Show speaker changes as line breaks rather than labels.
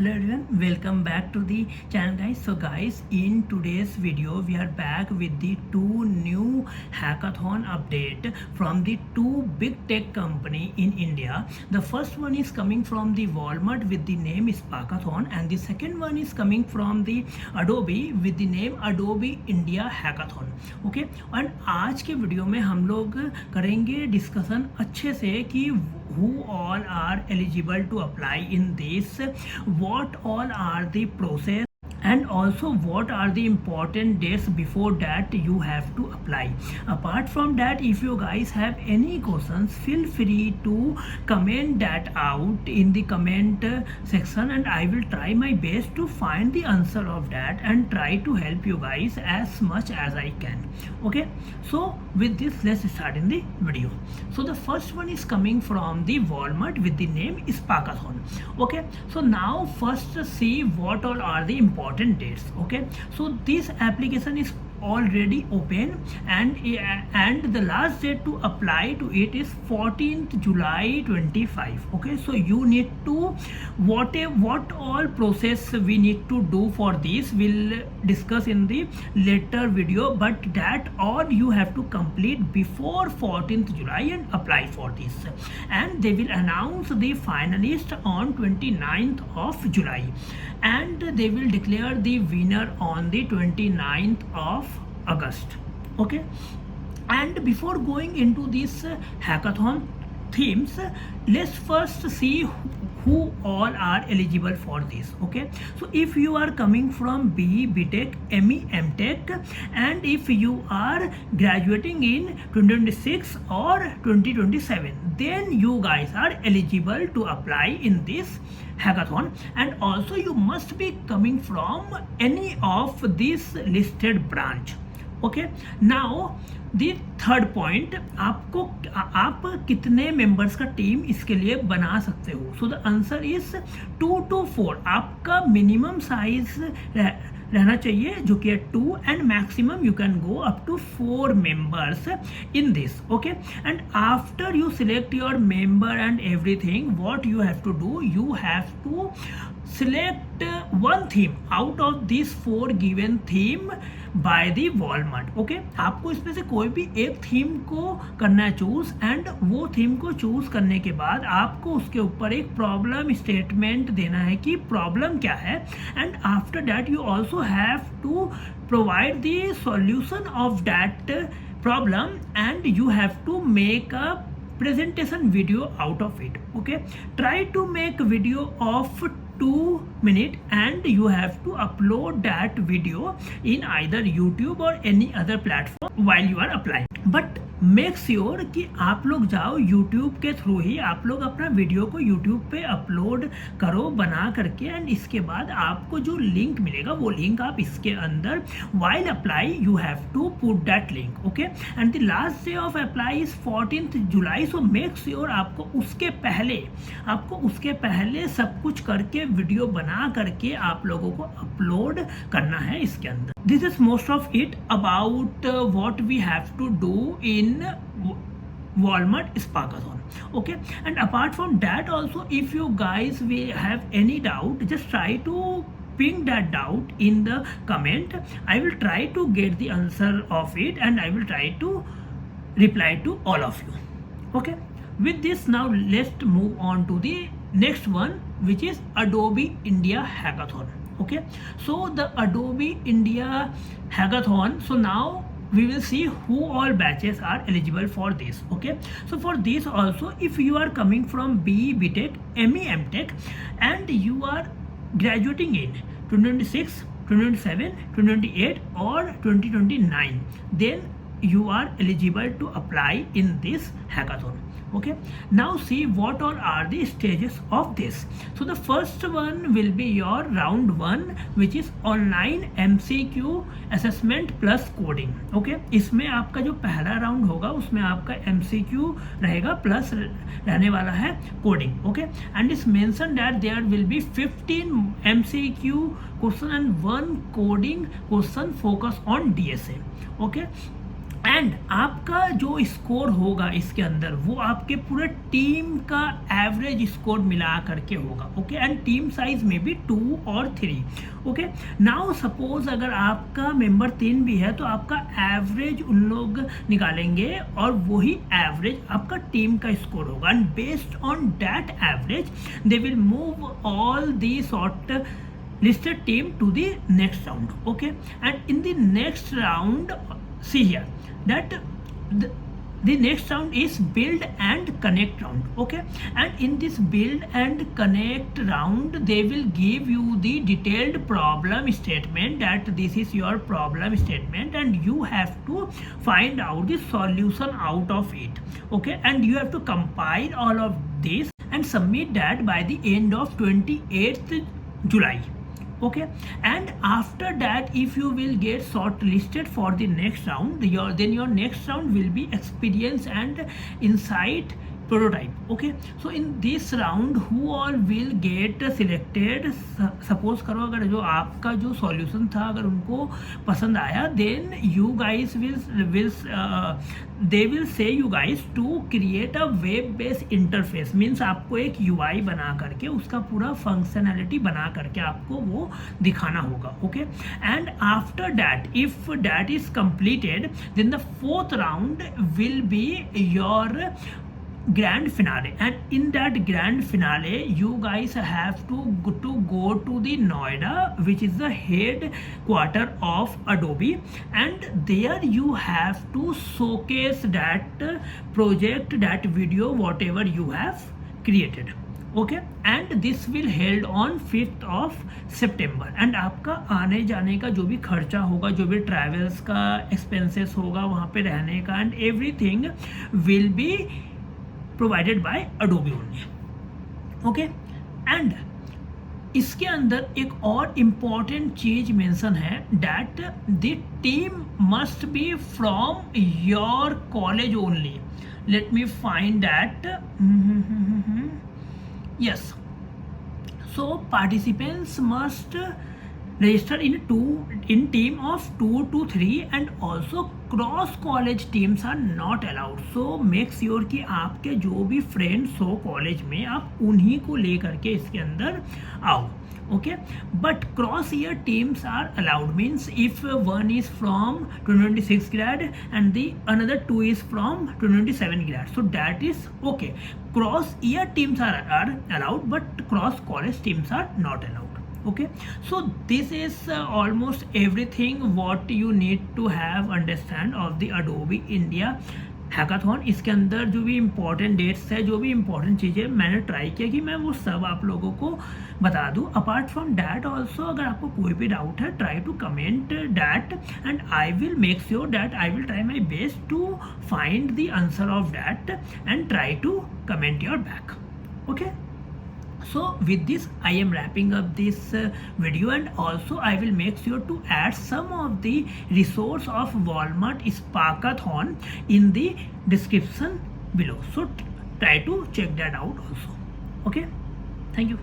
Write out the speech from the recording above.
Hello everyone, welcome back to the channel guys. So guys, in today's video we are back with the two new hackathon update from the two big tech company in India. The first one is coming from the Walmart with the name Sparkathon, and the second one is coming from the Adobe with the name Adobe India Hackathon. Okay, और आज के video में हम लोग करेंगे discussion अच्छे से कि who all are eligible to apply in this, what all are the process, and also what are the important dates before that you have to apply. Apart from that, if you guys have any questions, feel free to comment that out in the comment section, and I will try my best to find the answer of that and try to help you guys as much as I can. Okay, so with this, let's start in the video. So the first one is coming from the Walmart with the name Sparkathon. Okay, so now first see what all are the important dates. Okay, so this application is already open, and the last date to apply to it is 14th July 25. Okay, so you need to what all process we need to do for this we'll discuss in the later video, but that all you have to complete before 14th July and apply for this, and they will announce the finalist on 29th of July, and they will declare the winner on the 29th of August. Okay, and before going into this hackathon themes, let's first see who all are eligible for this. Okay, so if you are coming from BE, BTech, ME, MTech, and if you are graduating in 2026 or 2027, then you guys are eligible to apply in this hackathon, and also you must be coming from any of these listed branch. Okay, now the third point, आपको आप कितने members का team इसके लिए बना सकते हो. So the answer is 2 to 4. आपका मिनिमम साइज रहना चाहिए जो कि 2, and maximum you can go up to 4 members in this. Okay, and after you select your member and everything, what you have to do, you have to select one theme out of these 4 given theme by the Walmart. Okay, आपको इसमें से कोई भी एक theme को करना है choose, and वो थीम को चूज करने के बाद आपको उसके ऊपर एक प्रॉब्लम स्टेटमेंट देना है कि प्रॉब्लम क्या है, and after that you also have to provide the solution of that problem, and you have to make a presentation video out of it. Okay, try to make video of 2 minutes, and you have to upload that video in either YouTube or any other platform while you are applying. But make sure कि आप लोग जाओ YouTube के through ही आप लोग अपना video को YouTube पे अपलोड करो बना करके, एंड इसके बाद आपको जो लिंक मिलेगा वो लिंक आप इसके अंदर while apply you have to put that link. Okay, and the last day of apply is 14th July. So make sure आपको उसके पहले सब कुछ करके वीडियो बना करके आप लोगों को अपलोड करना है इसके अंदर. This is most of it about what we have to do in Walmart Sparkathon. Okay, and apart from that also, if you guys will have any doubt, just try to ping that doubt in the comment. I will try to get the answer of it, and I will try to reply to all of you. Okay, with this, now let's move on to the next one, which is Adobe India Hackathon. Okay, so the Adobe India Hackathon, so now we will see who all batches are eligible for this. Okay, so for this also, if you are coming from BE, BTech, ME, MTech, and you are graduating in 2026, 2027, 2028 or 2029, then you are eligible to apply in this hackathon. Okay, now see what all are the stages of this. So the first one will be your round 1, which is online MCQ assessment plus coding. Okay, इसमें आपका जो पहला round होगा उसमें आपका MCQ रहेगा plus रहने वाला है coding. Okay, and it's mentioned that there will be 15 MCQ question and 1 coding question focus on DSA. Okay, and आपका जो स्कोर होगा इसके अंदर वो आपके पूरे टीम का एवरेज स्कोर मिला करके होगा. ओके, एंड टीम साइज में भी 2 और 3. ओके, नाउ सपोज अगर आपका मेंबर 3 भी है तो आपका एवरेज उन लोग निकालेंगे और वही एवरेज आपका टीम का स्कोर होगा. And based on that average they will move all the short listed team to the next round. Okay, and in the next round, see here that the next round is build and connect round. Okay, and in this build and connect round they will give you the detailed problem statement, that this is your problem statement and you have to find out the solution out of it. Okay, and you have to compile all of this and submit that by the end of 28th July. Okay, and after that if you will get shortlisted for the next round, then your next round will be experience and insight prototype. Okay, so in this round who all will get selected, suppose करो अगर जो आपका जो solution था अगर उनको पसंद आया, then you guys they will say you guys to create a web based interface, means आपको एक UI बना करके उसका पूरा फंक्शनैलिटी बना करके आपको वो दिखाना होगा. Okay, and after that if that is completed, then the fourth round will be your grand finale, and in that grand finale you guys have to go to the Noida, which is the headquarter of Adobe, and there you have to showcase that project, that video, whatever you have created. Okay, and this will held on 5th of September. And आपका आने जाने का जो भी खर्चा होगा, जो भी ट्रैवल्स का एक्सपेंसेस होगा वहाँ पे रहने का, and everything will be provided by Adobe only. Okay, and इसके अंदर एक और इम्पॉर्टेंट चीज मेंशन है, that the team must be from your college only. Let me find that. Yes, so participants must register in team of 2 to 3, and also cross college teams are not allowed. So make sure कि आपके जो भी friends हो college में आप उन्हीं को लेकर के इसके अंदर आओ. Okay, but cross year teams are allowed, means if one is from 2026 grad and the another 2 is from 2027 grad, so that is okay. Cross year teams are allowed, but cross college teams are not allowed. Okay, so this is almost everything what you need to have understand of the Adobe India hackathon. इसके अंदर जो भी important dates है, जो भी important चीज़ें मैंने try किया कि मैं वो सब आप लोगों को बता दूं. अपार्ट फ्रॉम डैट ऑल्सो अगर आपको कोई भी डाउट है, try to comment that and I will make sure that I will try my best to find the answer of that and try to comment your back. Okay, so with this I am wrapping up this video, and also I will make sure to add some of the resource of Walmart Sparkathon in the description below, so try to check that out also. Okay, thank you.